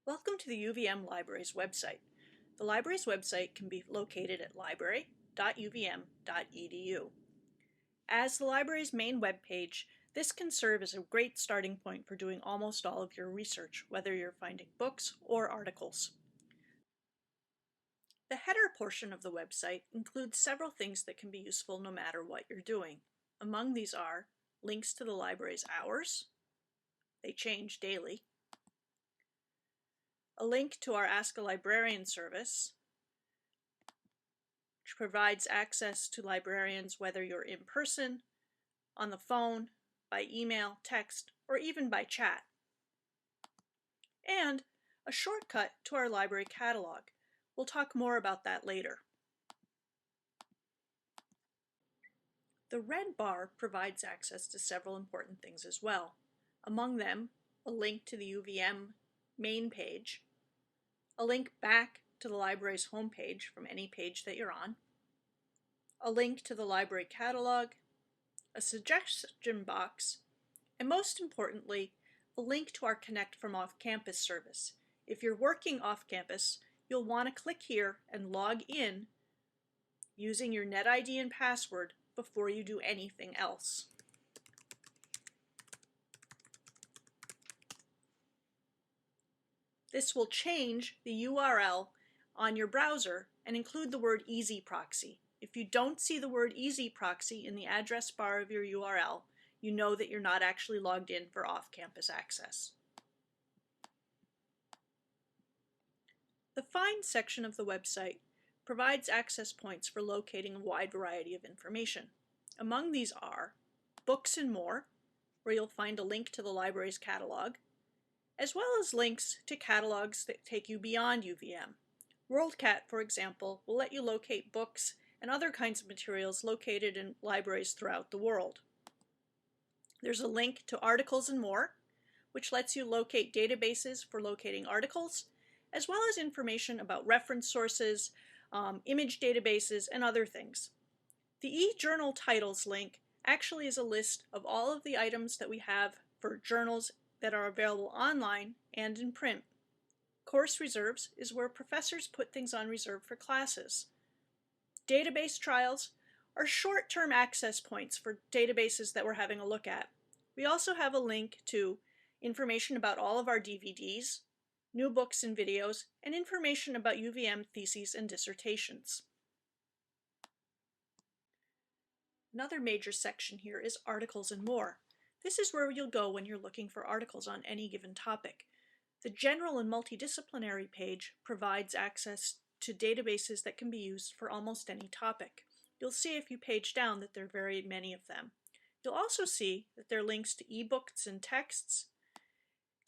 Welcome to the UVM Library's website. The library's website can be located at library.uvm.edu. As the library's main web page, this can serve as a great starting point for doing almost all of your research, whether you're finding books or articles. The header portion of the website includes several things that can be useful no matter what you're doing. Among these are links to the library's hours. They change daily. A link to our Ask a Librarian service, which provides access to librarians whether you're in person, on the phone, by email, text, or even by chat. And a shortcut to our library catalog. We'll talk more about that later. The red bar provides access to several important things as well. Among them, a link to the UVM main page, a link back to the library's homepage from any page that you're on, a link to the library catalog, a suggestion box, and most importantly, a link to our Connect from Off-Campus service. If you're working off-campus, you'll want to click here and log in using your NetID and password before you do anything else. This will change the URL on your browser and include the word Easy Proxy. If you don't see the word Easy Proxy in the address bar of your URL, you know that you're not actually logged in for off-campus access. The Find section of the website provides access points for locating a wide variety of information. Among these are Books and More, where you'll find a link to the library's catalog, as well as links to catalogs that take you beyond UVM. WorldCat, for example, will let you locate books and other kinds of materials located in libraries throughout the world. There's a link to Articles and More, which lets you locate databases for locating articles, as well as information about reference sources, image databases, and other things. The eJournal Titles link actually is a list of all of the items that we have for journals that are available online and in print. Course Reserves is where professors put things on reserve for classes. Database Trials are short-term access points for databases that we're having a look at. We also have a link to information about all of our DVDs, new books and videos, and information about UVM theses and dissertations. Another major section here is Articles and More. This is where you'll go when you're looking for articles on any given topic. The General and Multidisciplinary page provides access to databases that can be used for almost any topic. You'll see if you page down that there are very many of them. You'll also see that there are links to ebooks and texts,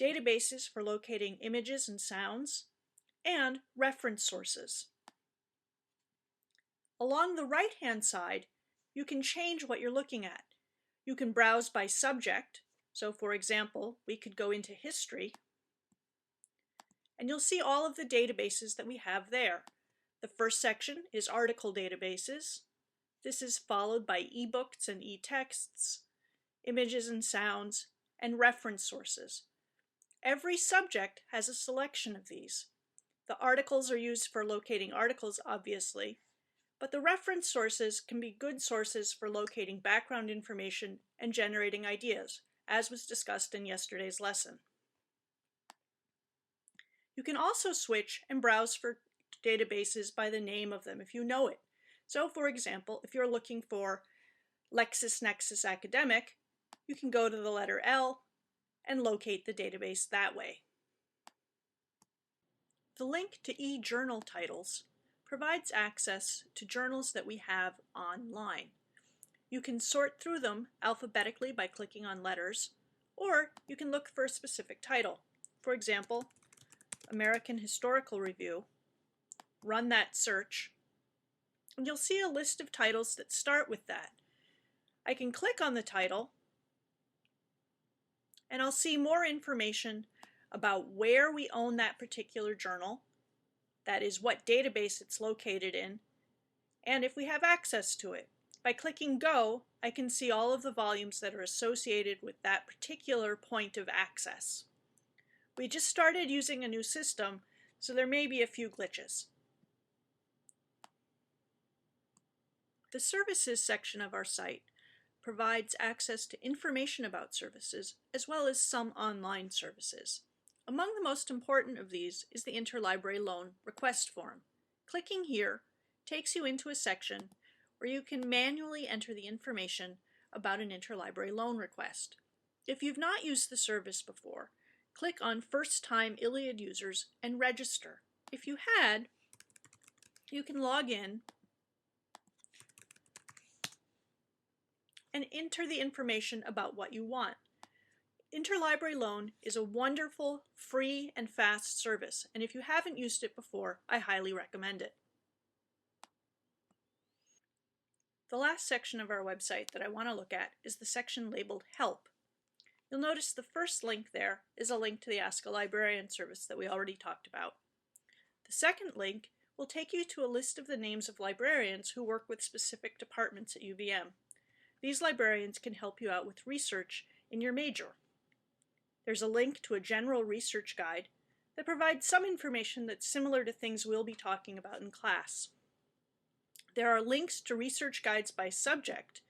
databases for locating images and sounds, and reference sources. Along the right-hand side, you can change what you're looking at. You can browse by subject. So for example, we could go into history, and you'll see all of the databases that we have there. The first section is article databases. This is followed by ebooks and e-texts, images and sounds, and reference sources. Every subject has a selection of these. The articles are used for locating articles, obviously, but the reference sources can be good sources for locating background information and generating ideas, as was discussed in yesterday's lesson. You can also switch and browse for databases by the name of them if you know it. So for example, if you're looking for LexisNexis Academic, you can go to the letter L and locate the database that way. The link to eJournal Titles provides access to journals that we have online. You can sort through them alphabetically by clicking on letters, or you can look for a specific title. For example, American Historical Review. Run that search, and you'll see a list of titles that start with that. I can click on the title, and I'll see more information about where we own that particular journal, that is, what database it's located in, and if we have access to it. By clicking Go, I can see all of the volumes that are associated with that particular point of access. We just started using a new system, so there may be a few glitches. The Services section of our site provides access to information about services as well as some online services. Among the most important of these is the Interlibrary Loan Request Form. Clicking here takes you into a section where you can manually enter the information about an interlibrary loan request. If you've not used the service before, click on First-Time ILLiad Users and register. If you had, you can log in and enter the information about what you want. Interlibrary Loan is a wonderful, free, and fast service, and if you haven't used it before, I highly recommend it. The last section of our website that I want to look at is the section labeled Help. You'll notice the first link there is a link to the Ask a Librarian service that we already talked about. The second link will take you to a list of the names of librarians who work with specific departments at UVM. These librarians can help you out with research in your major. There's a link to a general research guide that provides some information that's similar to things we'll be talking about in class. There are links to research guides by subject,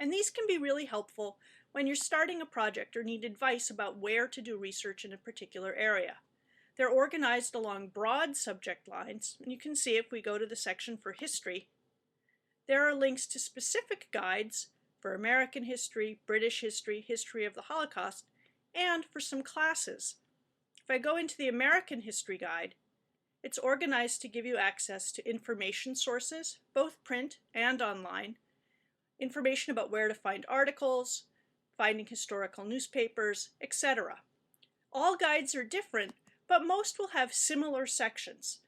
and these can be really helpful when you're starting a project or need advice about where to do research in a particular area. They're organized along broad subject lines, and you can see if we go to the section for history, there are links to specific guides for American history, British history, history of the Holocaust, and for some classes. If I go into the American History Guide, it's organized to give you access to information sources, both print and online, information about where to find articles, finding historical newspapers, etc. All guides are different, but most will have similar sections.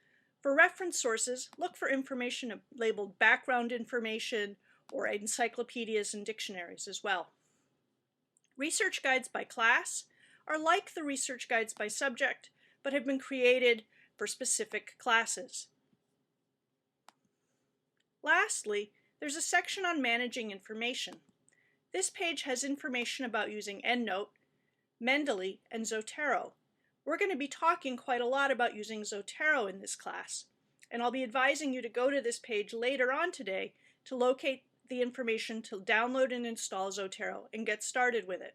For reference sources, look for information labeled background information or encyclopedias and dictionaries as well. Research guides by class are like the research guides by subject, but have been created for specific classes. Lastly, there's a section on managing information. This page has information about using EndNote, Mendeley, and Zotero. We're going to be talking quite a lot about using Zotero in this class, and I'll be advising you to go to this page later on today to locate the information to download and install Zotero and get started with it.